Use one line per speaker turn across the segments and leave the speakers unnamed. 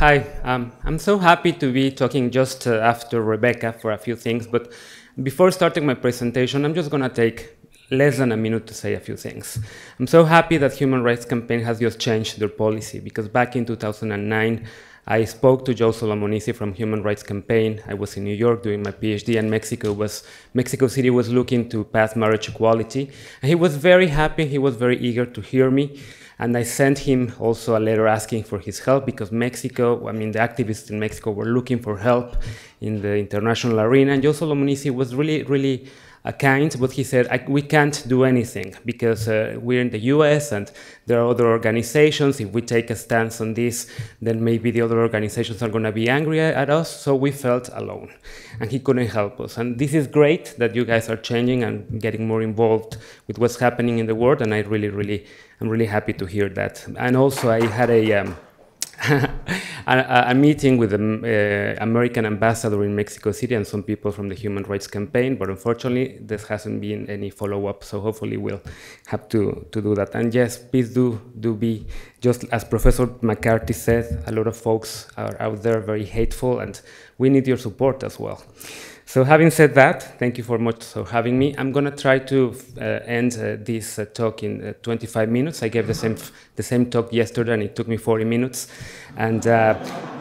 Hi, I'm so happy to be talking just after Rebecca for a few things, but before starting my presentation, I'm just going to take less than a minute to say a few things. I'm so happy that Human Rights Campaign has just changed their policy, because back in 2009, I spoke to Joe Solomonisi from Human Rights Campaign. I was in New York doing my PhD, and Mexico City was looking to pass marriage equality. And he was very happy, he was very eager to hear me. And I sent him also a letter asking for his help, because Mexico, I mean, the activists in Mexico were looking for help in the international arena. And Joe Solomonisi was really kind, but he said, we can't do anything because we're in the US and there are other organizations. If we take a stance on this, then maybe the other organizations are going to be angry at us. So we felt alone and he couldn't help us. And this is great that you guys are changing and getting more involved with what's happening in the world. And I'm really happy to hear that. And also I had a meeting with the American ambassador in Mexico City and some people from the Human Rights Campaign, but unfortunately there hasn't been any follow-up, so hopefully we'll have to do that. And yes, please do be, just as Professor McCarthy said, a lot of folks are out there very hateful, and we need your support as well. So having said that, thank you for much for having me. I'm going to try to end this talk in 25 minutes. I gave the same talk yesterday, and it took me 40 minutes. And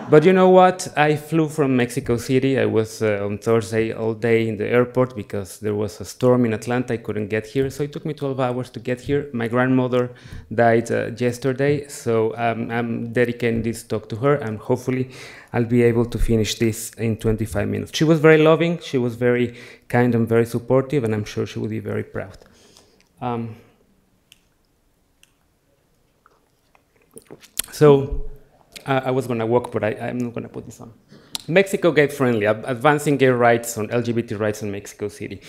but you know what? I flew from Mexico City. I was on Thursday all day in the airport because there was a storm in Atlanta. I couldn't get here, so it took me 12 hours to get here. My grandmother died yesterday, so I'm dedicating this talk to her, and hopefully I'll be able to finish this in 25 minutes. She was very loving, she was very kind and very supportive, and I'm sure she will be very proud. I was going to walk, but I'm not going to put this on. Mexico Gay Friendly, advancing gay rights on LGBT rights in Mexico City.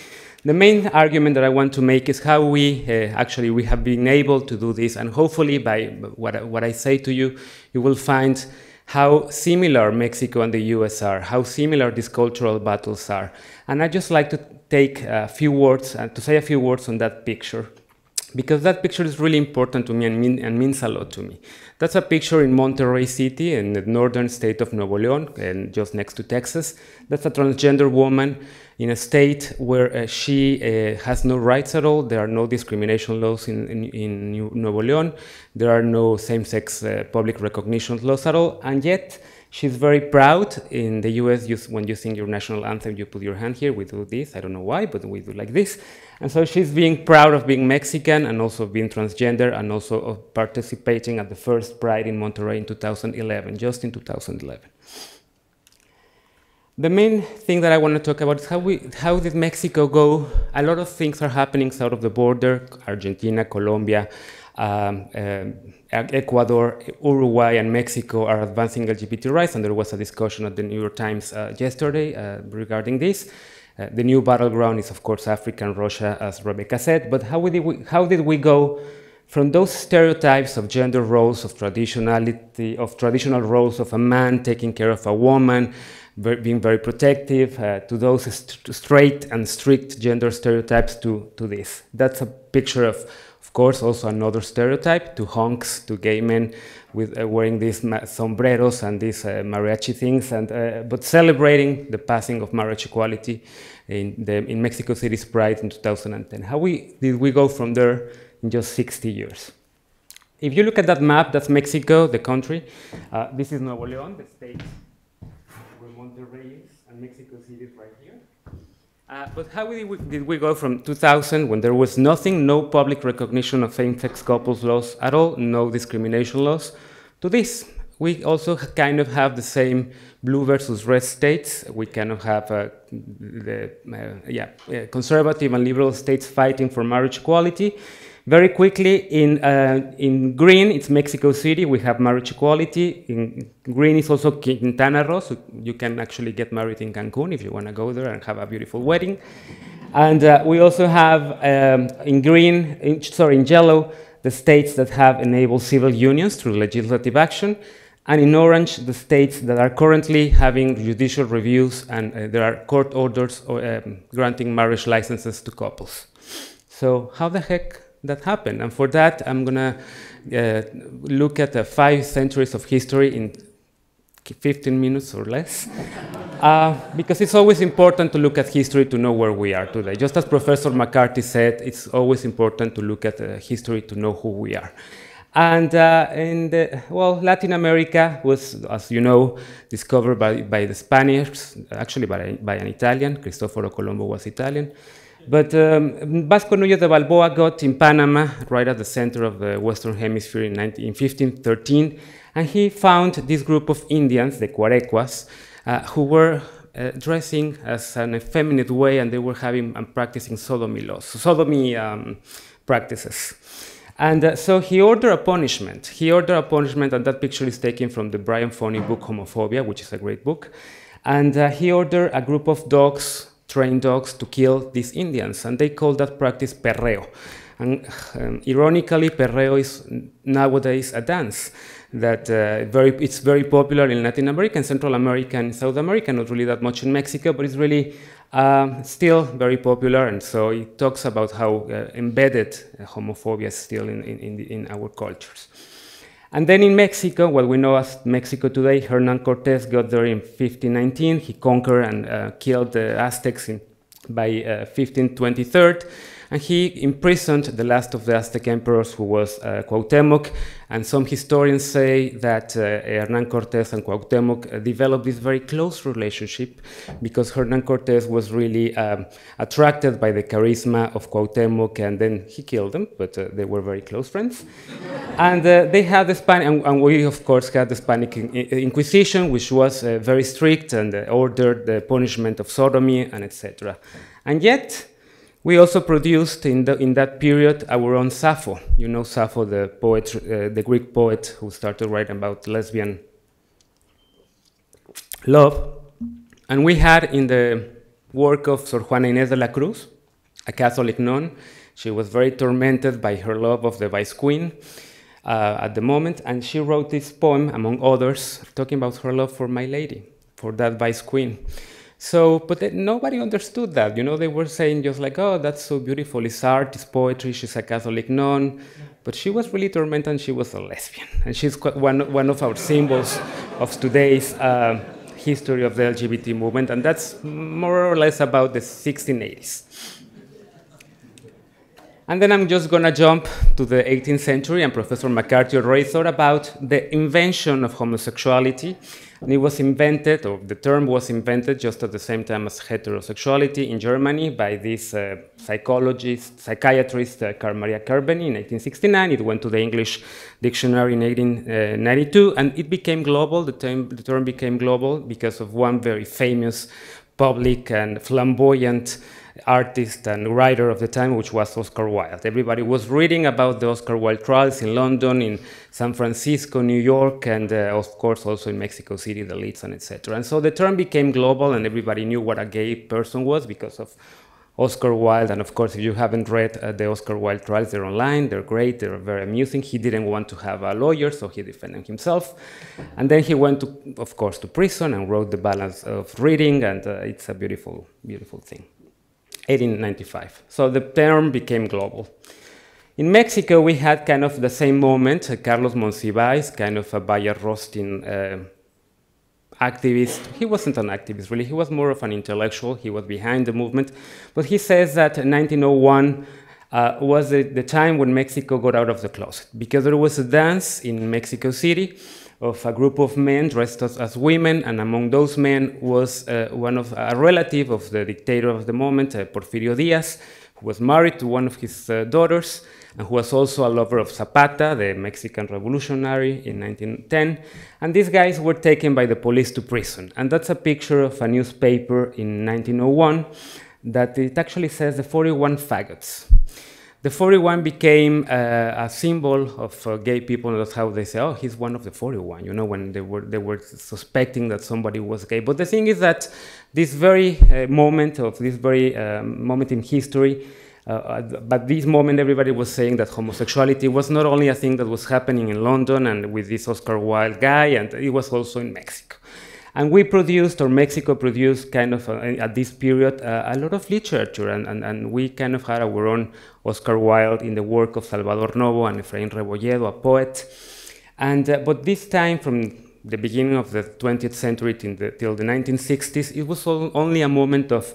The main argument that I want to make is how we have been able to do this, and hopefully by what I say to you, you will find how similar Mexico and the US are, how similar these cultural battles are. And I'd just like to take a few words, to say a few words on that picture, because that picture is really important to me and means a lot to me. That's a picture in Monterrey City in the northern state of Nuevo León, and just next to Texas. That's a transgender woman in a state where she has no rights at all. There are no discrimination laws in Nuevo León. There are no same-sex public recognition laws at all. And yet, she's very proud. In the US, when you sing your national anthem, you put your hand here. We do this. I don't know why, but we do like this. And so she's being proud of being Mexican and also being transgender, and also of participating at the first Pride in Monterrey in 2011, just in 2011. The main thing that I want to talk about is how did Mexico go? A lot of things are happening south of the border. Argentina, Colombia, Ecuador, Uruguay, and Mexico are advancing LGBT rights, and there was a discussion at the New York Times yesterday regarding this. The new battleground is, of course, Africa and Russia, as Rebecca said, but how did we go from those stereotypes of gender roles, of traditionality, of traditional roles of a man taking care of a woman, being very protective, to those straight and strict gender stereotypes to this? That's a picture of course, also another stereotype, to hunks, to gay men with wearing these sombreros and these mariachi things, and but celebrating the passing of marriage equality in Mexico City's Pride in 2010. How did we go from there in just 60 years? If you look at that map, that's Mexico, the country. This is Nuevo León, the state where Monterrey is, and Mexico City is right here. But how did we go from 2000, when there was nothing, no public recognition of same-sex couples laws at all, no discrimination laws, to this? We also kind of have the same blue versus red states. We kind of have conservative and liberal states fighting for marriage equality. Very quickly, in green, it's Mexico City. We have marriage equality. In green is also Quintana Roo, so you can actually get married in Cancun if you want to go there and have a beautiful wedding. And we also have in yellow, the states that have enabled civil unions through legislative action, and in orange, the states that are currently having judicial reviews, and there are court orders granting marriage licenses to couples. So how the heck that happened? And for that, I'm going to look at 5 centuries of history in 15 minutes or less, because it's always important to look at history to know where we are today. Just as Professor McCarthy said, it's always important to look at history to know who we are. And Latin America was, as you know, discovered by the Spaniards, actually by an Italian. Cristoforo Colombo was Italian. But Vasco Núñez de Balboa got in Panama, right at the center of the Western Hemisphere in 1513, and he found this group of Indians, the Quarecuas, who were dressing as an effeminate way, and they were having and practicing sodomy practices. And so he ordered a punishment. And that picture is taken from the Brian Foney book Homophobia, which is a great book. And he ordered a group of dogs, trained dogs, to kill these Indians, and they called that practice perreo. And ironically, perreo is nowadays a dance that it's very popular in Latin America, and Central America, and South America, not really that much in Mexico, but it's really still very popular. And so it talks about how embedded homophobia is still in our cultures. And then in Mexico, what we know as Mexico today, Hernan Cortés got there in 1519. He conquered and killed the Aztecs by 1523. And he imprisoned the last of the Aztec emperors, who was Cuauhtémoc. And some historians say that Hernán Cortés and Cuauhtémoc developed this very close relationship, because Hernán Cortés was really attracted by the charisma of Cuauhtémoc, and then he killed them, but they were very close friends. And they had the Spanish, and we of course had the Spanish Inquisition, which was very strict and ordered the punishment of sodomy and etc. And yet, we also produced in that period our own Sappho. You know Sappho, the poet, the Greek poet who started writing about lesbian love. And we had in the work of Sor Juana Inés de la Cruz, a Catholic nun. She was very tormented by her love of the Vice Queen at the moment, and she wrote this poem, among others, talking about her love for My Lady, for that Vice Queen. So, but nobody understood that. You know, they were saying just like, oh, that's so beautiful. It's art, it's poetry, she's a Catholic nun. But she was really tormented, and she was a lesbian. And she's one of our symbols of today's history of the LGBT movement. And that's more or less about the 1680s. And then I'm just going to jump to the 18th century, and Professor McCarthy already thought about the invention of homosexuality. And it was invented, or the term was invented just at the same time as heterosexuality in Germany by this psychiatrist, Karl Maria Kerben in 1869. It went to the English dictionary in 1892, and it became global. The term became global because of one very famous public and flamboyant artist and writer of the time, which was Oscar Wilde. Everybody was reading about the Oscar Wilde trials in London, in San Francisco, New York, and of course also in Mexico City, the Leeds, and etc. And so the term became global, and everybody knew what a gay person was because of Oscar Wilde. And of course, if you haven't read the Oscar Wilde trials, they're online, they're great, they're very amusing. He didn't want to have a lawyer, so he defended himself. And then he went, of course, to prison and wrote The Balance of Reading, and it's a beautiful, beautiful thing. 1895. So the term became global. In Mexico, we had kind of the same moment. Carlos Monsiváis, kind of a Bayard-Rustin activist. He wasn't an activist, really. He was more of an intellectual. He was behind the movement. But he says that 1901 was the time when Mexico got out of the closet, because there was a dance in Mexico City of a group of men dressed as women, and among those men was a relative of the dictator of the moment, Porfirio Diaz, who was married to one of his daughters, and who was also a lover of Zapata, the Mexican revolutionary, in 1910. And these guys were taken by the police to prison. And that's a picture of a newspaper in 1901 that it actually says the 41 faggots. The 41 became a symbol of gay people, and that's how they say, oh, he's one of the 41, you know, when they were suspecting that somebody was gay. But the thing is that this very moment in history, but this moment everybody was saying that homosexuality was not only a thing that was happening in London and with this Oscar Wilde guy, and it was also in Mexico. And we produced, or Mexico produced, kind of at this period, a lot of literature, and we kind of had our own Oscar Wilde in the work of Salvador Novo and Efraín Rebolledo, a poet. And but this time, from the beginning of the 20th century till the 1960s, it was only a movement of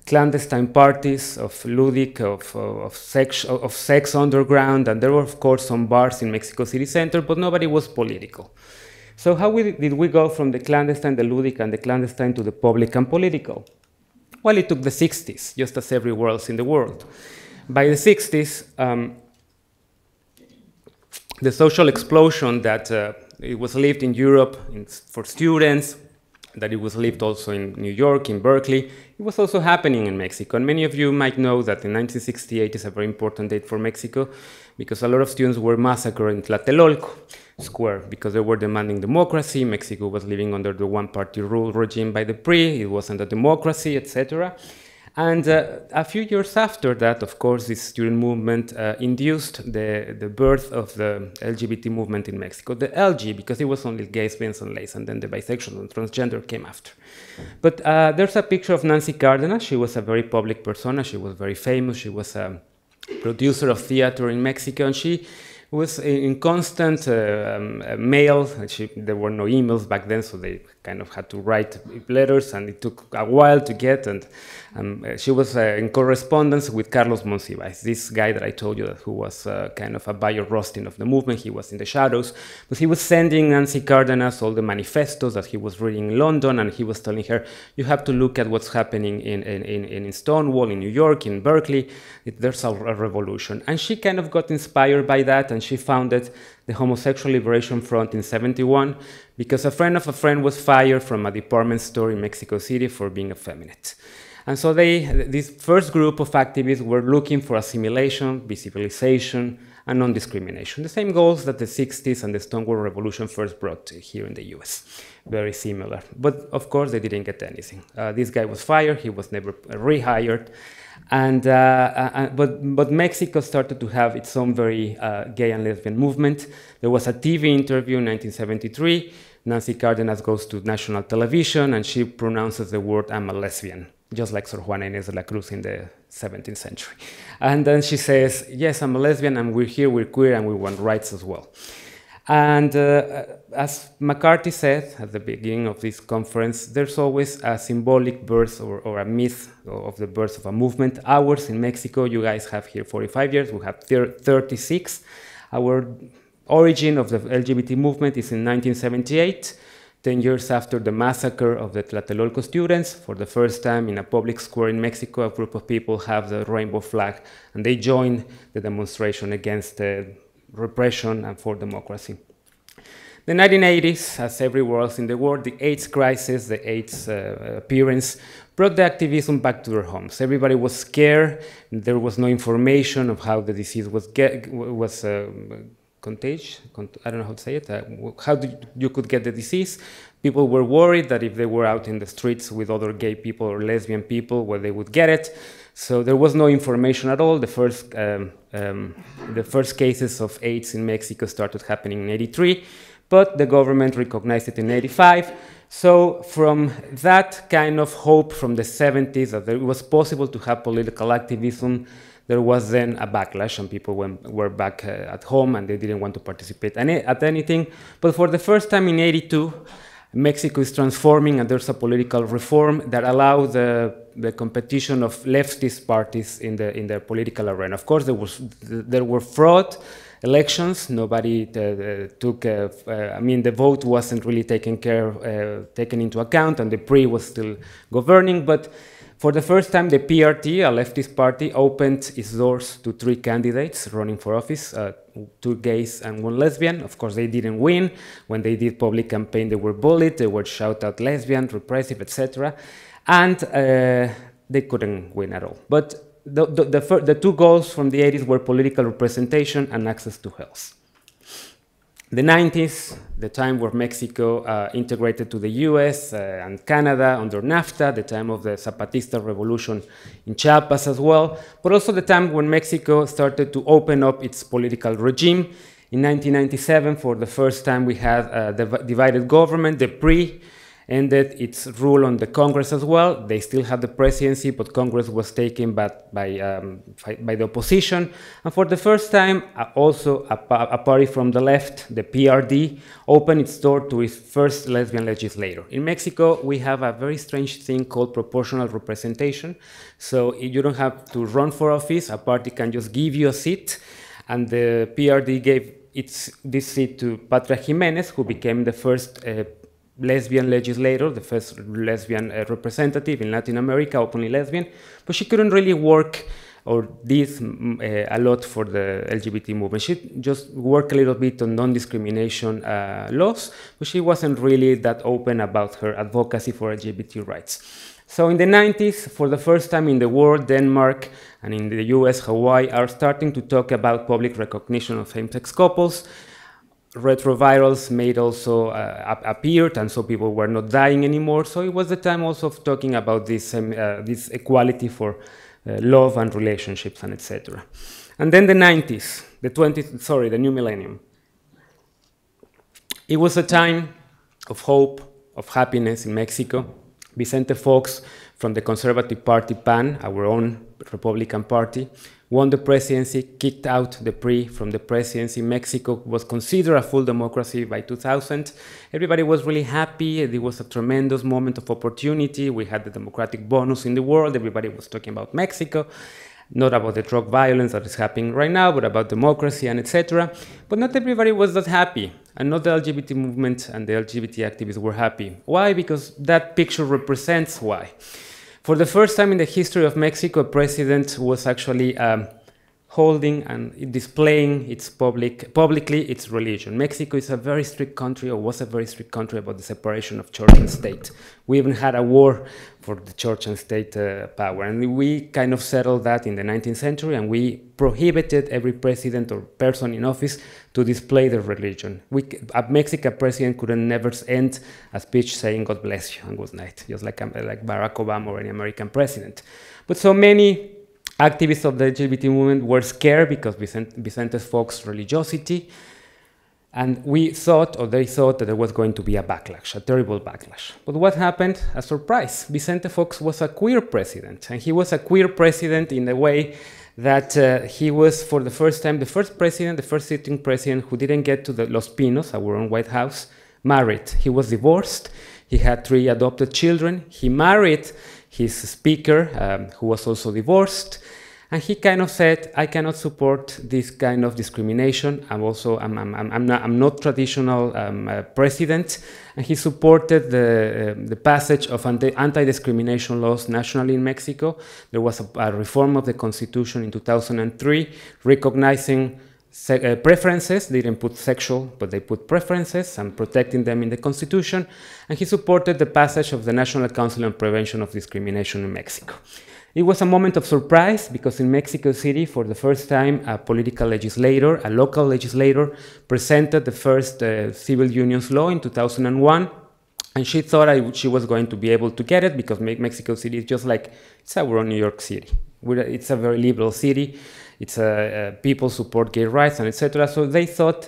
clandestine parties, of ludic, of sex underground, and there were, of course, some bars in Mexico City Center, but nobody was political. So how did we go from the clandestine, the ludic, and the clandestine to the public and political? Well, it took the 60s, just as everywhere else in the world. By the 60s, the social explosion that it was lived in Europe for students, that it was lived also in New York, in Berkeley, it was also happening in Mexico. And many of you might know that in 1968 is a very important date for Mexico because a lot of students were massacred in Tlatelolco Square because they were demanding democracy. Mexico was living under the one-party rule regime by the PRI. It wasn't a democracy, etc. And a few years after that, of course, this student movement induced the birth of the LGBT movement in Mexico. The LG, because it was only gays, bins, and lays, and then the bisexual and transgender came after. But there's a picture of Nancy Cárdenas. She was a very public persona. She was very famous. She was a producer of theater in Mexico, and she was in constant mail. There were no emails back then, so they kind of had to write letters, and it took a while to get. And she was in correspondence with Carlos Monsiváis, this guy that I told you that who was kind of a Bayer Rostin of the movement. He was in the shadows, but he was sending Nancy Cárdenas all the manifestos that he was reading in London, and he was telling her, you have to look at what's happening in Stonewall, in New York, in Berkeley. There's a revolution. And she kind of got inspired by that, and she founded the Homosexual Liberation Front in '71 because a friend of a friend was fired from a department store in Mexico City for being effeminate. And so this first group of activists were looking for assimilation, visibilization, and non-discrimination. The same goals that the 60s and the Stonewall Revolution first brought here in the US. Very similar. But of course, they didn't get anything. This guy was fired. He was never rehired. And, but Mexico started to have its own very gay and lesbian movement. There was a TV interview in 1973. Nancy Cárdenas goes to national television, and she pronounces the word, I'm a lesbian, just like Sor Juana Inés de la Cruz in the 17th century. And then she says, yes, I'm a lesbian, and we're here, we're queer, and we want rights as well. And as McCarthy said at the beginning of this conference, there's always a symbolic birth or a myth of the birth of a movement. Ours in Mexico, you guys have here 45 years, we have 36. Our origin of the LGBT movement is in 1978, 10 years after the massacre of the Tlatelolco students. For the first time in a public square in Mexico, a group of people have the rainbow flag, and they join the demonstration against repression and for democracy. The 1980s, as everywhere else in the world, the AIDS crisis, the AIDS appearance, brought the activism back to their homes. Everybody was scared. There was no information of how the disease was contagious. I don't know how to say it. How you could get the disease. People were worried that if they were out in the streets with other gay people or lesbian people, where they would get it. So there was no information at all. The first cases of AIDS in Mexico started happening in '83, but the government recognized it in '85. So from that kind of hope from the 70s that it was possible to have political activism, there was then a backlash, and people were back at home, and they didn't want to participate at anything. But for the first time in '82, Mexico is transforming, and there's a political reform that allows the competition of leftist parties in the political arena. Of course, there were fraud elections. Nobody took. I mean, the vote wasn't really taken into account, and the PRI was still governing. But for the first time, the PRT, a leftist party, opened its doors to 3 candidates running for office, 2 gays and 1 lesbian. Of course, they didn't win. When they did public campaign, they were bullied. They were shouted out lesbian, repressive, etc. And they couldn't win at all. But the 2 goals from the 80s were political representation and access to health. The 90s, the time where Mexico integrated to the US and Canada under NAFTA, the time of the Zapatista revolution in Chiapas as well, but also the time when Mexico started to open up its political regime. In 1997, for the first time, we had a divided government. The PRI ended its rule on the Congress as well. They still had the presidency, but Congress was taken by the opposition. And for the first time, also a party from the left, the PRD, opened its door to its first lesbian legislator. In Mexico, we have a very strange thing called proportional representation. So you don't have to run for office. A party can just give you a seat. And the PRD gave this seat to Patria Jimenez, who became the first lesbian legislator, the first lesbian representative in Latin America, openly lesbian. But she couldn't really work or did a lot for the LGBT movement. She just worked a little bit on non-discrimination laws, but she wasn't really that open about her advocacy for LGBT rights. So in the 90s, for the first time in the world, Denmark and in the US, Hawaii are starting to talk about public recognition of same-sex couples. Retrovirals made also appeared, and so people were not dying anymore. So it was the time also of talking about this equality for love and relationships and etc. And then the 90s, the new millennium. It was a time of hope, of happiness in Mexico. Vicente Fox from the Conservative Party, PAN, our own Republican Party, won the presidency, kicked out the PRI from the presidency. Mexico was considered a full democracy by 2000. Everybody was really happy. It was a tremendous moment of opportunity. We had the democratic bonus in the world. Everybody was talking about Mexico, not about the drug violence that is happening right now, but about democracy and etc. But not everybody was that happy, and not the LGBT movement and the LGBT activists were happy. Why? Because that picture represents why. For the first time in the history of Mexico, a president was actually holding and displaying its publicly its religion. Mexico is a very strict country, or was a very strict country, about the separation of church and state. We even had a war for the church and state power, and we kind of settled that in the 19th century, and we prohibited every president or person in office to display their religion. A Mexican president could never end a speech saying "God bless you" and "Good night," just like Barack Obama or any American president. But so many activists of the LGBT movement were scared because Vicente Fox's religiosity, and we thought, or they thought, that there was going to be a backlash, a terrible backlash. But what happened? A surprise. Vicente Fox was a queer president, and he was a queer president in the way that he was, for the first time, the first sitting president who didn't get to the Los Pinos, our own White House, married. He was divorced. He had 3 adopted children. He married his speaker, who was also divorced, and he kind of said, "I cannot support this kind of discrimination. I'm not traditional president," and he supported the passage of anti-discrimination laws nationally in Mexico. There was a reform of the Constitution in 2003, recognizing preferences. They didn't put sexual, but they put preferences, and protecting them in the Constitution. And he supported the passage of the National Council on Prevention of Discrimination in Mexico. It was a moment of surprise because in Mexico City, for the first time, a political legislator, a local legislator, presented the first civil unions law in 2001. And she thought she was going to be able to get it because Mexico City is just like, it's our own New York City. It's a very liberal city. It's people support gay rights and etc. So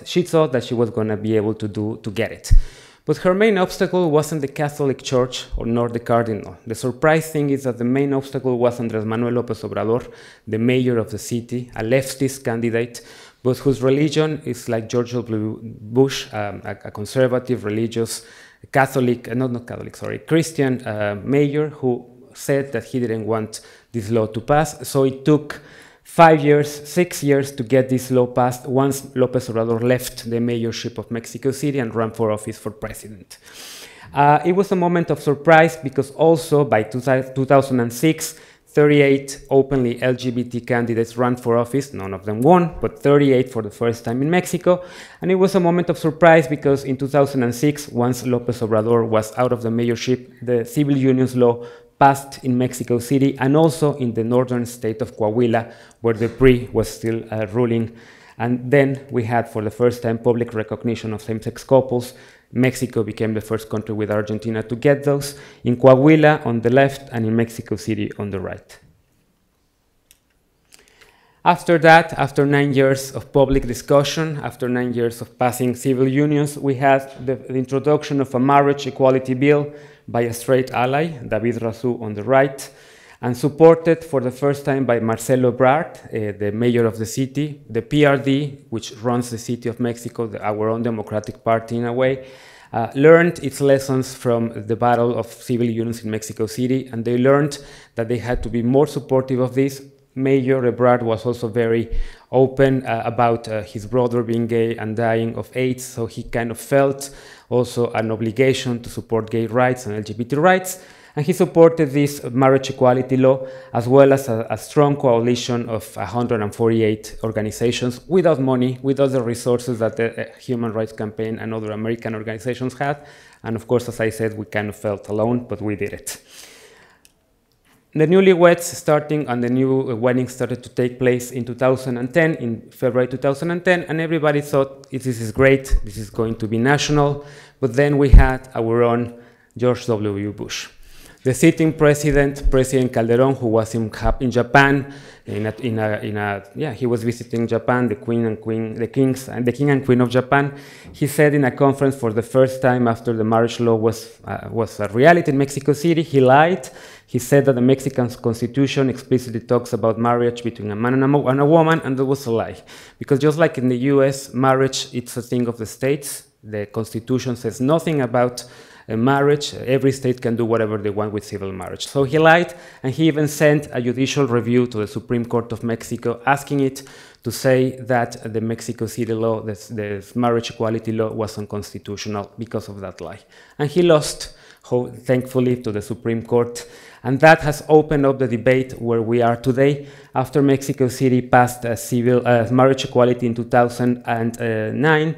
she thought that she was going to be able to get it. But her main obstacle wasn't the Catholic Church nor the cardinal. The surprise thing is that the main obstacle was Andrés Manuel López Obrador, the mayor of the city, a leftist candidate, but whose religion is like George W. Bush, a conservative, religious, Christian mayor who said that he didn't want this law to pass. So it took 6 years to get this law passed once López Obrador left the mayorship of Mexico City and ran for office for president. It was a moment of surprise because also by 2006, 38 openly LGBT candidates ran for office. None of them won, but 38 for the first time in Mexico. And it was a moment of surprise because in 2006, once López Obrador was out of the mayorship, the civil unions law passed in Mexico City and also in the northern state of Coahuila, where the PRI was still ruling. And then we had, for the first time, public recognition of same-sex couples. Mexico became the first country with Argentina to get those, in Coahuila on the left and in Mexico City on the right. After that, after 9 years of public discussion, after 9 years of passing civil unions, we had the introduction of a marriage equality bill by a straight ally, David Razou on the right, and supported for the first time by Marcelo Ebrard, the mayor of the city, the PRD, which runs the city of Mexico, our own democratic party in a way, learned its lessons from the battle of civil unions in Mexico City, and they learned that they had to be more supportive of this. Mayor Ebrard was also very open about his brother being gay and dying of AIDS, so he kind of felt also an obligation to support gay rights and LGBT rights, and he supported this marriage equality law as well as a strong coalition of 148 organizations without money, without the resources that the Human Rights Campaign and other American organizations had, and of course, as I said, we kind of felt alone, but we did it. The newlyweds starting and the new wedding started to take place in 2010, in February 2010, and everybody thought this is great, this is going to be national, but then we had our own George W. Bush. The sitting president, President Calderon, who was in Japan, he was visiting Japan, the king and queen of Japan. He said in a conference for the first time after the marriage law was a reality in Mexico City, he lied. He said that the Mexican Constitution explicitly talks about marriage between a man and a woman, and that was a lie. Because just like in the US, marriage, it's a thing of the states. The Constitution says nothing about marriage. Every state can do whatever they want with civil marriage. So he lied, and he even sent a judicial review to the Supreme Court of Mexico, asking it to say that the Mexico City law, the marriage equality law, was unconstitutional because of that lie. And he lost, thankfully, to the Supreme Court. And that has opened up the debate where we are today. After Mexico City passed civil marriage equality in 2009,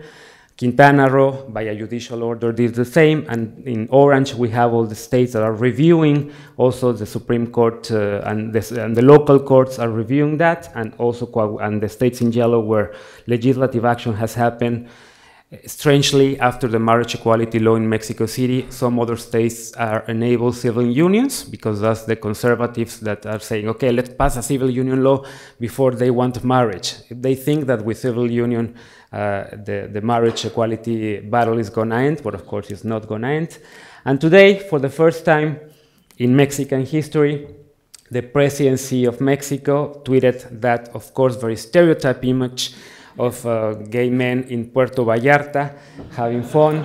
Quintana Roo, by a judicial order, did the same, and in orange we have all the states that are reviewing, also the Supreme Court and the local courts are reviewing that, and also the states in yellow where legislative action has happened. Strangely, after the marriage equality law in Mexico City, some other states are enable civil unions, because that's the conservatives that are saying, okay, let's pass a civil union law before they want marriage. They think that with civil union, the marriage equality battle is going to end, but of course it's not going to end. And today, for the first time in Mexican history, the presidency of Mexico tweeted that, of course, very stereotype image of gay men in Puerto Vallarta having fun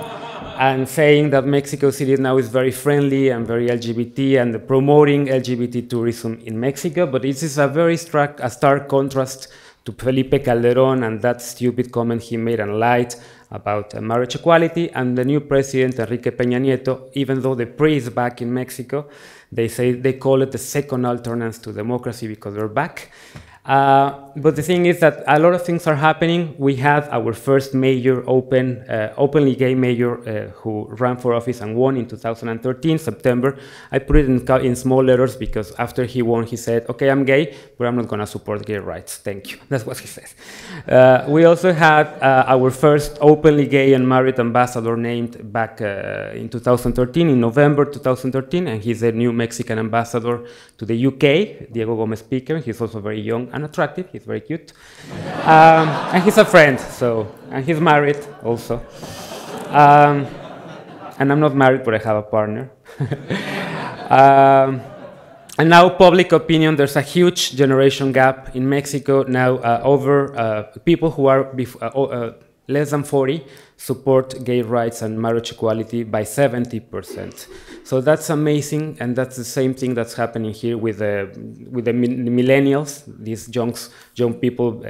and saying that Mexico City now is very friendly and very LGBT and promoting LGBT tourism in Mexico. But this is a very stark contrast to Felipe Calderon and that stupid comment he made and lied about marriage equality. And the new president, Enrique Peña Nieto, even though the PRI is back in Mexico, they call it the second alternance to democracy because they're back. But the thing is that a lot of things are happening. We had our first mayor, openly gay mayor, who ran for office and won in 2013, September. I put it in small letters because after he won, he said, okay, I'm gay, but I'm not going to support gay rights. Thank you. That's what he said. We also had our first openly gay and married ambassador named back in 2013, in November 2013, and he's the new Mexican ambassador to the UK, Diego Gomez Piquer. He's also very young and attractive. He's very cute. And he's a friend, and he's married also. And I'm not married, but I have a partner. And now public opinion, there's a huge generation gap in Mexico now. Over people who are less than 40 support gay rights and marriage equality by 70%. So that's amazing, and that's the same thing that's happening here with the millennials, these young people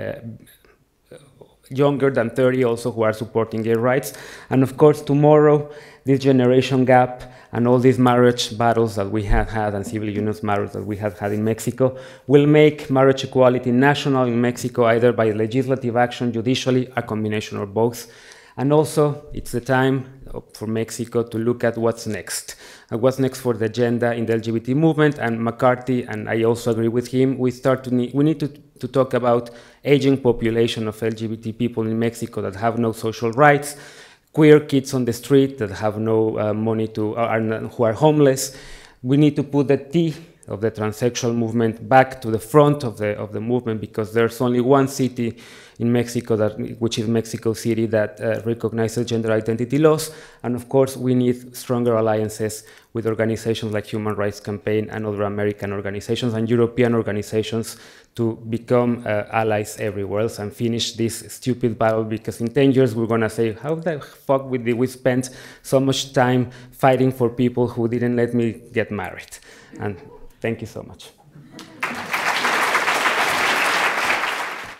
younger than 30 also who are supporting gay rights. And of course, tomorrow, this generation gap and all these marriage battles that we have had and civil unions marriage that we have had in Mexico will make marriage equality national in Mexico, either by legislative action, judicially, a combination of both. And also, it's the time for Mexico to look at what's next. What's next for the agenda in the LGBT movement. And McCarthy, and I also agree with him, we need to talk about aging population of LGBT people in Mexico that have no social rights, queer kids on the street that have no money who are homeless. We need to put the T of the transsexual movement back to the front of the movement, because there's only one city in Mexico, which is Mexico City, that recognizes gender identity laws. And of course, we need stronger alliances with organizations like Human Rights Campaign and other American organizations and European organizations to become allies everywhere else and finish this stupid battle, because in 10 years we're gonna say, how the fuck did we spend so much time fighting for people who didn't let me get married? And thank you so much.